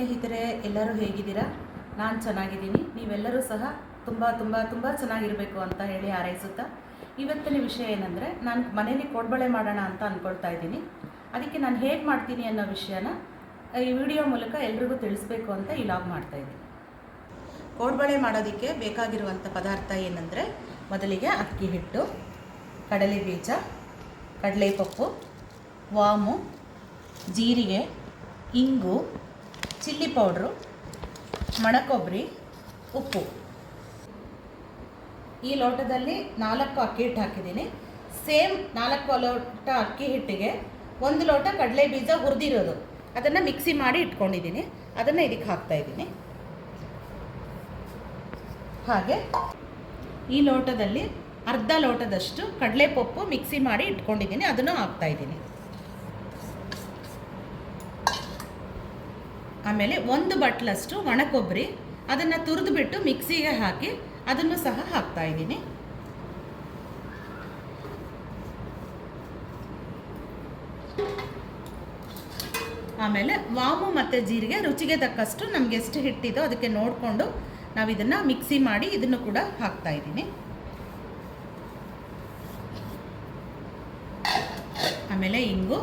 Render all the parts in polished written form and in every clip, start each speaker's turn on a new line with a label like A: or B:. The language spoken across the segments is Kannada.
A: ಸ್ನೇಹಿತರೆ, ಎಲ್ಲರೂ ಹೇಗಿದ್ದೀರಾ? ನಾನು ಚೆನ್ನಾಗಿದ್ದೀನಿ. ನೀವೆಲ್ಲರೂ ಸಹ ತುಂಬ ಚೆನ್ನಾಗಿರಬೇಕು ಅಂತ ಹೇಳಿ ಹಾರೈಸುತ್ತಾ, ಇವತ್ತಿನ ವಿಷಯ ಏನಂದರೆ, ನಾನು ಮನೇಲಿ ಕೋಡ್ಬಳೆ ಮಾಡೋಣ ಅಂತ ಅಂದ್ಕೊಳ್ತಾ ಇದ್ದೀನಿ. ಅದಕ್ಕೆ ನಾನು ಹೇಗೆ ಮಾಡ್ತೀನಿ ಅನ್ನೋ ವಿಷಯನ ಈ ವಿಡಿಯೋ ಮೂಲಕ ಎಲ್ರಿಗೂ ತಿಳಿಸ್ಬೇಕು ಅಂತ ಈ ಲಾಗ್ ಮಾಡ್ತಾಯಿದ್ದೀನಿ. ಕೋಡ್ಬಳೆ ಮಾಡೋದಕ್ಕೆ ಬೇಕಾಗಿರುವಂಥ ಪದಾರ್ಥ ಏನಂದರೆ, ಮೊದಲಿಗೆ ಅಕ್ಕಿ ಹಿಟ್ಟು, ಕಡಲೆ ಬೀಜ, ಕಡಲೆಪಪ್ಪು, ವಾಮು, ಜೀರಿಗೆ, ಇಂಗು, ಚಿಲ್ಲಿ ಪೌಡ್ರು, ಒಣಕೊಬ್ಬರಿ, ಉಪ್ಪು. ಈ ಲೋಟದಲ್ಲಿ 4 ಅಕ್ಕಿ ಹಿಟ್ಟು ಹಾಕಿದ್ದೀನಿ. ಸೇಮ್ 4 ಲೋಟ ಅಕ್ಕಿ ಹಿಟ್ಟಿಗೆ 1 ಲೋಟ ಕಡಲೆ ಬೀಜ ಹುರಿದಿರೋದು, ಅದನ್ನು ಮಿಕ್ಸಿ ಮಾಡಿ ಇಟ್ಕೊಂಡಿದ್ದೀನಿ. ಅದನ್ನು ಇದಕ್ಕೆ ಹಾಕ್ತಾಯಿದ್ದೀನಿ. ಹಾಗೆ ಈ ಲೋಟದಲ್ಲಿ ಅರ್ಧ ಲೋಟದಷ್ಟು ಕಡಲೆಪಪ್ಪು ಮಿಕ್ಸಿ ಮಾಡಿ ಇಟ್ಕೊಂಡಿದ್ದೀನಿ, ಅದನ್ನು ಹಾಕ್ತಾಯಿದ್ದೀನಿ. ಆಮೇಲೆ 1 ಬಟ್ಲಷ್ಟು ಒಣಕೊಬ್ಬರಿ, ಅದನ್ನು ತುರಿದುಬಿಟ್ಟು ಮಿಕ್ಸಿಗೆ ಹಾಕಿ ಅದನ್ನು ಸಹ ಹಾಕ್ತಾಯಿದ್ದೀನಿ. ಆಮೇಲೆ ವಾಮು ಮತ್ತು ಜೀರಿಗೆ ರುಚಿಗೆ ತಕ್ಕಷ್ಟು ನಮಗೆ ಎಷ್ಟು ಹಿಟ್ಟಿದೋ ಅದಕ್ಕೆ ನೋಡಿಕೊಂಡು ನಾವು ಇದನ್ನು ಮಿಕ್ಸಿ ಮಾಡಿ ಇದನ್ನು ಕೂಡ ಹಾಕ್ತಾಯಿದ್ದೀನಿ. ಆಮೇಲೆ ಇಂಗು,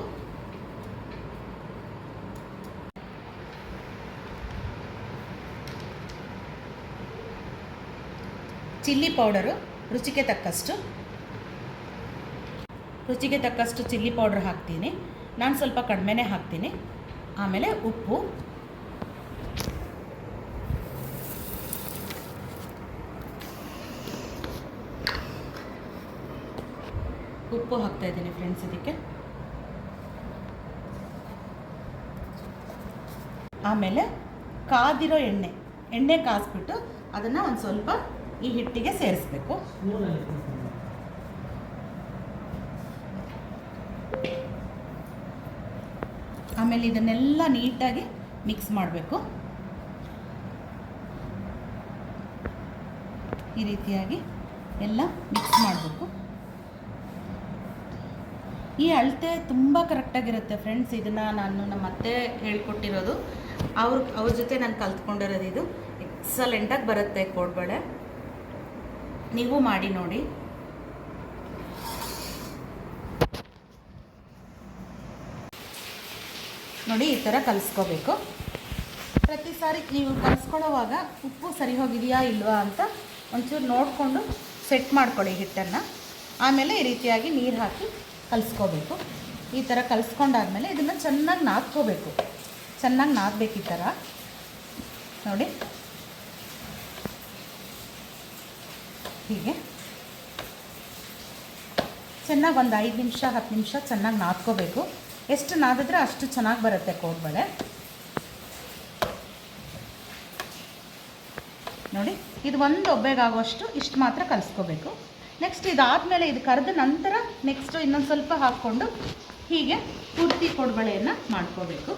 A: ಚಿಲ್ಲಿ ಪೌಡರು ರುಚಿಗೆ ತಕ್ಕಷ್ಟು ಚಿಲ್ಲಿ ಪೌಡರ್ ಹಾಕ್ತೀನಿ. ನಾನು ಸ್ವಲ್ಪ ಕಡಿಮೆನೇ ಹಾಕ್ತೀನಿ. ಆಮೇಲೆ ಉಪ್ಪು, ಹಾಕ್ತಾಯಿದ್ದೀನಿ ಫ್ರೆಂಡ್ಸ್ ಇದಕ್ಕೆ. ಆಮೇಲೆ ಕಾದಿರೋ ಎಣ್ಣೆ ಕಾಯಿಸ್ಬಿಟ್ಟು ಅದನ್ನು ಒಂದು ಸ್ವಲ್ಪ ಈ ಹಿಟ್ಟಿಗೆ ಸೇರಿಸ್ಬೇಕು. ಆಮೇಲೆ ಇದನ್ನೆಲ್ಲ ನೀಟಾಗಿ ಮಿಕ್ಸ್ ಮಾಡಬೇಕು. ಈ ರೀತಿಯಾಗಿ ಎಲ್ಲ ಮಿಕ್ಸ್ ಮಾಡಬೇಕು. ಈ ಅಳತೆ ತುಂಬ ಕರೆಕ್ಟಾಗಿರುತ್ತೆ ಫ್ರೆಂಡ್ಸ್. ಇದನ್ನು ನಾನು ನಮ್ಮ ಅತ್ತೆ ಹೇಳ್ಕೊಟ್ಟಿರೋದು, ಅವ್ರ ಜೊತೆ ನಾನು ಕಲ್ತ್ಕೊಂಡಿರೋದು. ಇದು ಎಕ್ಸಲೆಂಟಾಗಿ ಬರುತ್ತೆ ಕೋಡ್ಬಳೆ. ನೀವು ಮಾಡಿ ನೋಡಿ. ನೋಡಿ, ಈ ಥರ ಕಲಿಸ್ಕೋಬೇಕು. ಪ್ರತಿ ಸಾರಿ ನೀವು ಕಲಿಸ್ಕೊಳ್ಳೋವಾಗ ಉಪ್ಪು ಸರಿ ಹೋಗಿದೆಯಾ ಇಲ್ವಾ ಅಂತ ಒಂಚೂರು ನೋಡಿಕೊಂಡು ಸೆಟ್ ಮಾಡ್ಕೊಳ್ಳಿ ಹಿಟ್ಟನ್ನು. ಆಮೇಲೆ ಈ ರೀತಿಯಾಗಿ ನೀರು ಹಾಕಿ ಕಲಿಸ್ಕೋಬೇಕು. ಈ ಥರ ಕಲಿಸ್ಕೊಂಡಾದ್ಮೇಲೆ ಇದನ್ನು ಚೆನ್ನಾಗಿ ನಾದ್ಕೋಬೇಕು. ಈ ಥರ ನೋಡಿ, ಹೀಗೆ ಚೆನ್ನಾಗಿ ಒಂದು 5 ನಿಮಿಷ 10 ನಿಮಿಷ ಚೆನ್ನಾಗಿ ನಾದ್ಕೋಬೇಕು. ಎಷ್ಟು ನಾದಿದ್ರೆ ಅಷ್ಟು ಚೆನ್ನಾಗಿ ಬರುತ್ತೆ ಕೋಡ್ಬಳೆ. ನೋಡಿ, ಇದು ಒಂದು ಒಬ್ಬೆಗಾಗುವಷ್ಟು ಇಷ್ಟು ಮಾತ್ರ ಕಲಿಸ್ಕೋಬೇಕು. ನೆಕ್ಸ್ಟ್ ಇದಾದಮೇಲೆ ಇದು ಕರೆದ ನಂತರ ನೆಕ್ಸ್ಟು ಇನ್ನೊಂದು ಸ್ವಲ್ಪ ಹಾಕ್ಕೊಂಡು ಹೀಗೆ ಪೂರ್ತಿ ಕೋಡ್ಬಳೆಯನ್ನು ಮಾಡ್ಕೋಬೇಕು.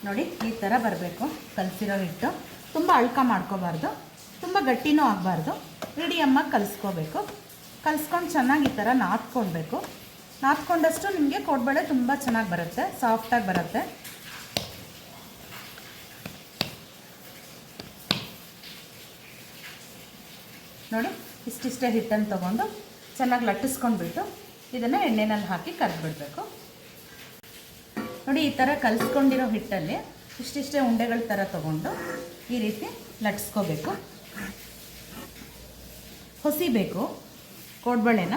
A: ನೋಡಿ, ಈ ಥರ ಬರಬೇಕು ಕಲಸಿರೋ ಹಿಟ್ಟು. ತುಂಬ ಅಳ್ಕ ಮಾಡ್ಕೋಬಾರ್ದು, ತುಂಬ ಗಟ್ಟಿನೂ ಆಗಬಾರ್ದು. ಮೀಡಿಯಮ್ಮಾಗಿ ಕಲಿಸ್ಕೋಬೇಕು. ಕಲಿಸ್ಕೊಂಡು ಚೆನ್ನಾಗಿ ಈ ಥರ ನಾದ್ಕೊಳ್ಬೇಕು. ನಾದ್ಕೊಂಡಷ್ಟು ನಿಮಗೆ ಕೋಡ್ಬಳೆ ತುಂಬ ಚೆನ್ನಾಗಿ ಬರುತ್ತೆ, ಸಾಫ್ಟಾಗಿ ಬರುತ್ತೆ. ನೋಡಿ, ಇಷ್ಟಿಷ್ಟೇ ಹಿಟ್ಟನ್ನು ತೊಗೊಂಡು ಚೆನ್ನಾಗಿ ಲಟ್ಟಿಸ್ಕೊಂಡ್ಬಿಟ್ಟು ಇದನ್ನು ಎಣ್ಣೆನಲ್ಲಿ ಹಾಕಿ ಕರೆದ್ಬಿಡಬೇಕು. ನೋಡಿ, ಈ ಥರ ಕಲಿಸ್ಕೊಂಡಿರೋ ಹಿಟ್ಟಲ್ಲಿ ಇಷ್ಟಿಷ್ಟೇ ಉಂಡೆಗಳ ಥರ ತೊಗೊಂಡು ಈ ರೀತಿ ಲಟ್ಸ್ಕೋಬೇಕು. ಹೊಸಿಬೇಕು ಕೋಡ್ಬಳೆನ.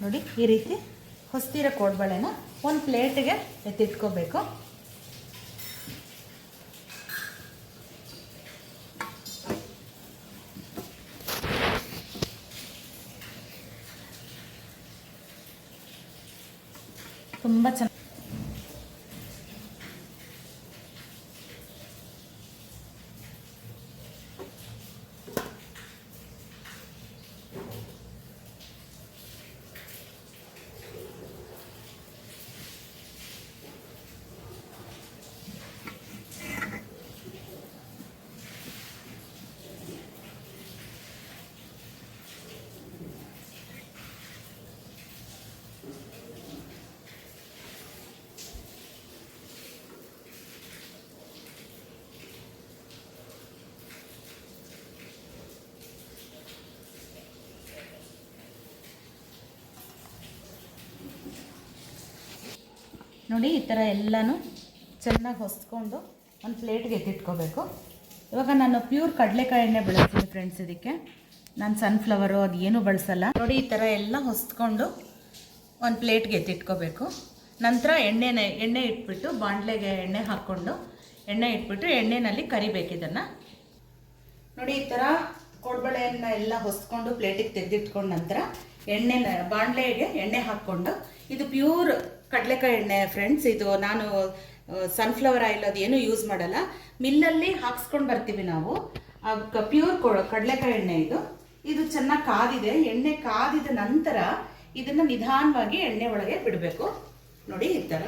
A: ನೋಡಿ, ಈ ರೀತಿ ಹೊಸ್ತಿರೋ ಕೋಡ್ಬಳೆನ ಒಂದು ಪ್ಲೇಟಿಗೆ ಎತ್ತಿಟ್ಕೋಬೇಕು. ತುಂಬ ಚೆನ್ನಾಗಿ ನೋಡಿ ಈ ಥರ ಎಲ್ಲನೂ ಚೆನ್ನಾಗಿ ಹೊಸ್ಕೊಂಡು ಒಂದು ಪ್ಲೇಟ್ಗೆ ಎತ್ತಿಟ್ಕೋಬೇಕು. ಇವಾಗ ನಾನು ಪ್ಯೂರ್ ಕಡಲೆಕಾಯಿ ಎಣ್ಣೆ ಬಳಸ್ತೀನಿ ಫ್ರೆಂಡ್ಸ್. ಇದಕ್ಕೆ ನಾನು ಸನ್ಫ್ಲವರು ಅದು ಏನೂ ಬಳಸಲ್ಲ. ನೋಡಿ ಈ ಥರ ಎಲ್ಲ ಹೊಸ್ಕೊಂಡು ಒಂದು ಪ್ಲೇಟ್ಗೆ ಎತ್ತಿಟ್ಕೋಬೇಕು. ನಂತರ ಎಣ್ಣೆ ಇಟ್ಬಿಟ್ಟು ಬಾಣಲೆಗೆ ಎಣ್ಣೆ ಹಾಕ್ಕೊಂಡು ಎಣ್ಣೆ ಇಟ್ಬಿಟ್ಟು ಎಣ್ಣೆಯಲ್ಲಿ ಕರಿಬೇಕು ಇದನ್ನು. ನೋಡಿ ಈ ಥರ ಕೋಡ್ಬಳೆಯನ್ನು ಎಲ್ಲ ಹೊಸ್ಕೊಂಡು ಪ್ಲೇಟಿಗೆ ತೆಗೆದಿಟ್ಕೊಂಡು ನಂತರ ಬಾಣಲೆಗೆ ಎಣ್ಣೆ ಹಾಕ್ಕೊಂಡು, ಇದು ಪ್ಯೂರ್ ಕಡಲೆಕಾಯಿ ಎಣ್ಣೆ ಫ್ರೆಂಡ್ಸ್. ಇದು ನಾನು ಸನ್ಫ್ಲವರ್ ಆಯಿಲ್ ಅದು ಏನೂ ಯೂಸ್ ಮಾಡಲ್ಲ. ಮಿಲ್ಲಲ್ಲಿ ಹಾಕ್ಸ್ಕೊಂಡು ಬರ್ತೀವಿ ನಾವು. ಪ್ಯೂರ್ ಕಡಲೆಕಾಯಿ ಎಣ್ಣೆ ಇದು ಚೆನ್ನಾಗಿ ಕಾದಿದೆ. ಎಣ್ಣೆ ಕಾದಿದ ನಂತರ ಇದನ್ನು ನಿಧಾನವಾಗಿ ಎಣ್ಣೆ ಒಳಗೆ ಬಿಡಬೇಕು. ನೋಡಿ ಈ ಥರ.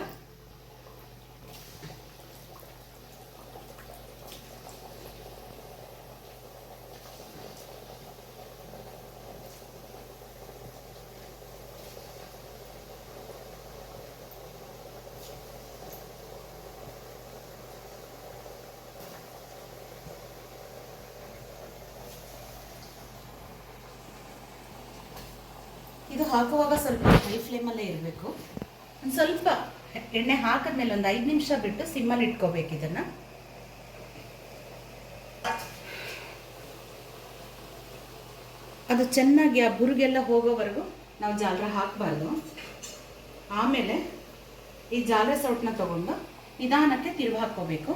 A: ಇದು ಹಾಕುವಾಗ ಸ್ವಲ್ಪ ಹೈ ಫ್ಲೇಮಲ್ಲೇ ಇರಬೇಕು. ಒಂದು ಸ್ವಲ್ಪ ಎಣ್ಣೆ ಹಾಕಿದ್ಮೇಲೆ ಒಂದು 5 ನಿಮಿಷ ಬಿಟ್ಟು ಸಿಮ್ಮಲ್ಲಿ ಇಟ್ಕೋಬೇಕು ಇದನ್ನು. ಅದು ಚೆನ್ನಾಗಿ ಆ ಬುರುಗೆಲ್ಲ ಹೋಗೋವರೆಗೂ ನಾವು ಜಾಲರ ಹಾಕಬಾರ್ದು. ಆಮೇಲೆ ಈ ಜಾಲರ ಸೌಟನ್ನ ತಗೊಂಡು ನಿಧಾನಕ್ಕೆ ತಿರುಗಿ ಹಾಕ್ಕೋಬೇಕು.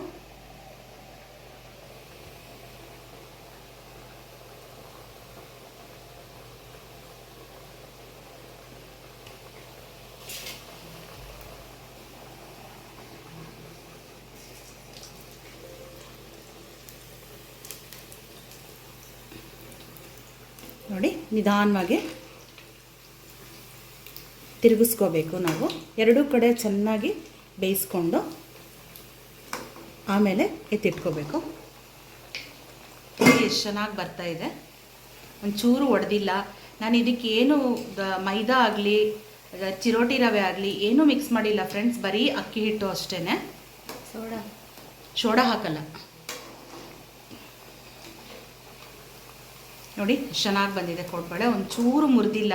A: ನೋಡಿ ನಿಧಾನವಾಗಿ ತಿರುಗಿಸ್ಕೋಬೇಕು. ನಾವು ಎರಡೂ ಕಡೆ ಚೆನ್ನಾಗಿ ಬೇಯಿಸ್ಕೊಂಡು ಆಮೇಲೆ ಎತ್ತಿಟ್ಕೋಬೇಕು. ಎಷ್ಟು ಚೆನ್ನಾಗಿ ಬರ್ತಾಯಿದೆ, ಒಂಚೂರು ಒಡೆದಿಲ್ಲ. ನಾನು ಇದಕ್ಕೆ ಏನು ಮೈದಾ ಆಗಲಿ ಚಿರೋಟಿ ರವೆ ಆಗಲಿ ಏನೂ ಮಿಕ್ಸ್ ಮಾಡಿಲ್ಲ ಫ್ರೆಂಡ್ಸ್. ಬರೀ ಅಕ್ಕಿ ಹಿಟ್ಟು ಅಷ್ಟೇ. ಸೋಡಾ ಹಾಕಲ್ಲ. ನೋಡಿ ಚೆನ್ನಾಗಿ ಬಂದಿದೆ ಕೋಡ್ಬಳೆ. ಒಂಚೂರು ಮುರಿದಿಲ್ಲ,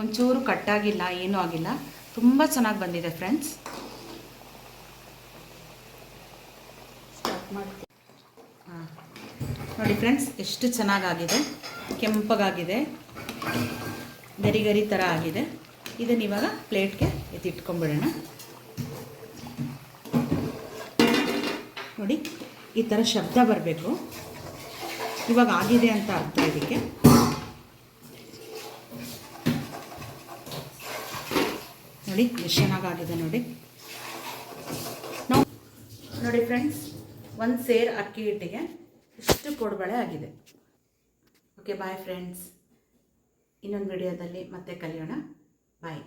A: ಒಂಚೂರು ಕಟ್ಟಾಗಿಲ್ಲ, ಏನೂ ಆಗಿಲ್ಲ. ತುಂಬ ಚೆನ್ನಾಗಿ ಬಂದಿದೆ ಫ್ರೆಂಡ್ಸ್. ನೋಡಿ ಫ್ರೆಂಡ್ಸ್ ಎಷ್ಟು ಚೆನ್ನಾಗಾಗಿದೆ, ಕೆಂಪಗಾಗಿದೆ, ಗರಿ ಗರಿ ಥರ ಆಗಿದೆ. ಇದನ್ನು ಇವಾಗ ಪ್ಲೇಟ್ಗೆ ಎತ್ತಿಟ್ಕೊಂಡ್ಬಿಡೋಣ. ನೋಡಿ ಈ ಥರ ಶಬ್ದ ಬರಬೇಕು. ಇವಾಗ ಆಗಿದೆ ಅಂತ ಅರ್ಥ ಇದಕ್ಕೆ. ನೋಡಿ ಎಷ್ಟು ಚೆನ್ನಾಗಾಗಿದೆ ನೋಡಿ. ನೋಡಿ ಫ್ರೆಂಡ್ಸ್, ಒಂದು ಸೇರ್ ಅಕ್ಕಿ ಹಿಟ್ಟಿಗೆ ಇಷ್ಟು ಕೋಡ್ಬಳೆ ಆಗಿದೆ. Okay bye friends. ಇನ್ನೊಂದು ವಿಡಿಯೋದಲ್ಲಿ ಮತ್ತೆ ಕಲಿಯೋಣ. ಬಾಯ್.